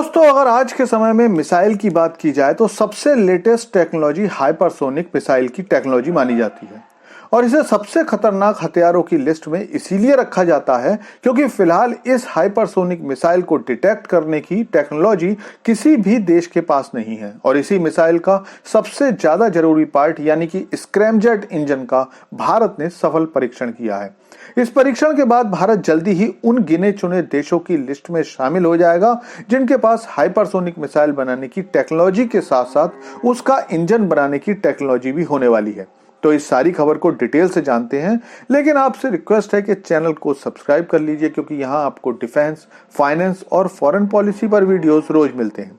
दोस्तों, अगर आज के समय में मिसाइल की बात की जाए तो सबसे लेटेस्ट टेक्नोलॉजी हाइपरसोनिक मिसाइल की टेक्नोलॉजी मानी जाती है और इसे सबसे खतरनाक हथियारों की लिस्ट में इसीलिए रखा जाता है क्योंकि फिलहाल इस हाइपरसोनिक मिसाइल को डिटेक्ट करने की टेक्नोलॉजी किसी भी देश के पास नहीं है और इसी मिसाइल का सबसे ज्यादा जरूरी पार्ट यानी कि स्क्रैमजेट इंजन का भारत ने सफल परीक्षण किया है। इस परीक्षण के बाद भारत जल्दी ही उन गिने चुने देशों की लिस्ट में शामिल हो जाएगा जिनके पास हाइपरसोनिक मिसाइल बनाने की टेक्नोलॉजी के साथ साथ उसका इंजन बनाने की टेक्नोलॉजी भी होने वाली है। तो इस सारी खबर को डिटेल से जानते हैं, लेकिन आपसे रिक्वेस्ट है कि चैनल को सब्सक्राइब कर लीजिए क्योंकि यहाँ आपको डिफेंस, फाइनेंस और फॉरेन पॉलिसी पर वीडियोस रोज मिलते हैं।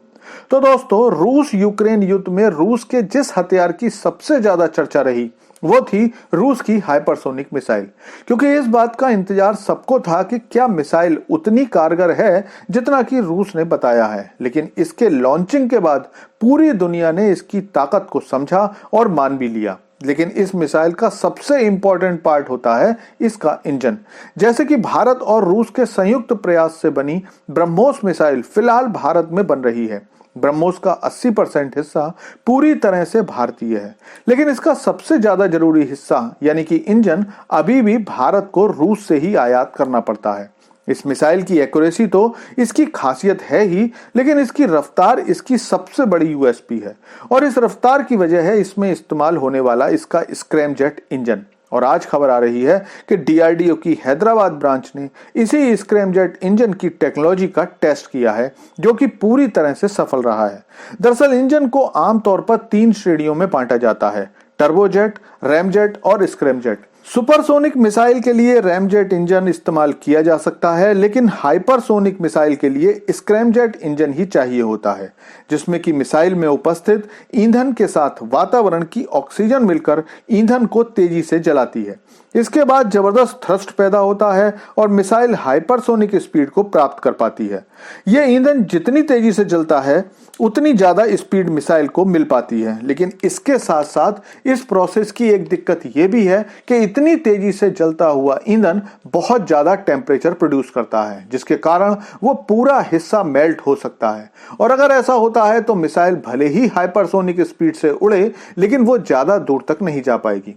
तो दोस्तों, रूस यूक्रेन युद्ध में रूस के जिस हथियार की सबसे ज्यादा चर्चा रही वो थी रूस की हाइपरसोनिक मिसाइल, क्योंकि इस बात का इंतजार सबको था कि क्या मिसाइल उतनी कारगर है जितना कि रूस ने बताया है। लेकिन इसके लॉन्चिंग के बाद पूरी दुनिया ने इसकी ताकत को समझा और मान भी लिया। लेकिन इस मिसाइल का सबसे इंपॉर्टेंट पार्ट होता है इसका इंजन। जैसे कि भारत और रूस के संयुक्त प्रयास से बनी ब्रह्मोस मिसाइल फिलहाल भारत में बन रही है। ब्रह्मोस का 80% हिस्सा पूरी तरह से भारतीय है, लेकिन इसका सबसे ज्यादा जरूरी हिस्सा यानी कि इंजन अभी भी भारत को रूस से ही आयात करना पड़ता है। इस मिसाइल की एक्यूरेसी तो इसकी खासियत है ही, लेकिन इसकी रफ्तार इसकी सबसे बड़ी यूएसपी है और इस रफ्तार की वजह है इसमें इस्तेमाल होने वाला इसका स्क्रैमजेट इंजन। और आज खबर आ रही है कि डीआरडीओ की हैदराबाद ब्रांच ने इसी स्क्रैमजेट इंजन की टेक्नोलॉजी का टेस्ट किया है जो कि पूरी तरह से सफल रहा है। दरअसल इंजन को आमतौर पर 3 श्रेणियों में बांटा जाता है: टर्बोजेट, रैमजेट और स्क्रैमजेट। सुपरसोनिक मिसाइल के लिए रैमजेट इंजन इस्तेमाल किया जा सकता है, लेकिन हाइपरसोनिक मिसाइल के लिए स्क्रैमजेट इंजन ही चाहिए होता है, जिसमें कि मिसाइल में उपस्थित ईंधन के साथ वातावरण की ऑक्सीजन मिलकर ईंधन को तेजी से जलाती है। इसके बाद जबरदस्त थ्रस्ट पैदा होता है और मिसाइल हाइपरसोनिक स्पीड को प्राप्त कर पाती है। यह ईंधन जितनी तेजी से जलता है उतनी ज्यादा स्पीड मिसाइल को मिल पाती है, लेकिन इसके साथ साथ इस प्रोसेस की एक दिक्कत यह भी है कि इतनी तेजी से जलता हुआ ईंधन बहुत ज्यादा टेम्परेचर प्रोड्यूस करता है, जिसके कारण वो पूरा हिस्सा मेल्ट हो सकता है। और अगर ऐसा होता है तो मिसाइल भले ही हाइपरसोनिक स्पीड से उड़े, लेकिन वो ज्यादा दूर तक नहीं जा पाएगी।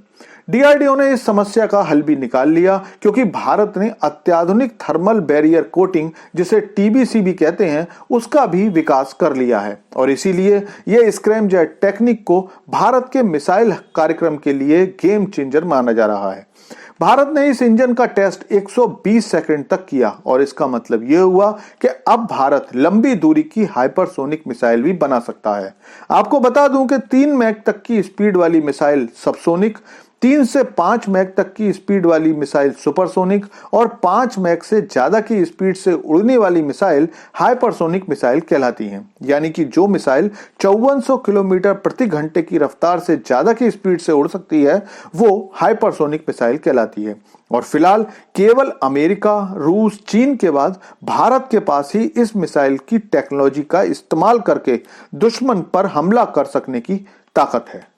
डीआरडीओ ने इस समस्या का हल भी निकाल लिया क्योंकि भारत ने अत्याधुनिक थर्मल बैरियर कोटिंग, जिसे टीबीसीबी कहते हैं, उसका भी विकास कर लिया है और इसीलिए यह स्क्रैमजेट टेक्निक को भारत के मिसाइल कार्यक्रम के लिए गेम चेंजर माना जा रहा है। भारत ने इस इंजन का टेस्ट 120 सेकंड तक किया और इसका मतलब यह हुआ कि अब भारत लंबी दूरी की हाइपरसोनिक मिसाइल भी बना सकता है। आपको बता दूं कि 3 मैक तक की स्पीड वाली मिसाइल सबसोनिक, 3 से 5 मैक तक की स्पीड वाली मिसाइल सुपरसोनिक और 5 मैक से ज्यादा की स्पीड से उड़ने वाली मिसाइल हाइपरसोनिक मिसाइल कहलाती हैं। यानी कि जो मिसाइल 5400 किलोमीटर प्रति घंटे की रफ्तार से ज्यादा की स्पीड से उड़ सकती है वो हाइपरसोनिक मिसाइल कहलाती है। और फिलहाल केवल अमेरिका, रूस, चीन के बाद भारत के पास ही इस मिसाइल की टेक्नोलॉजी का इस्तेमाल करके दुश्मन पर हमला कर सकने की ताकत है।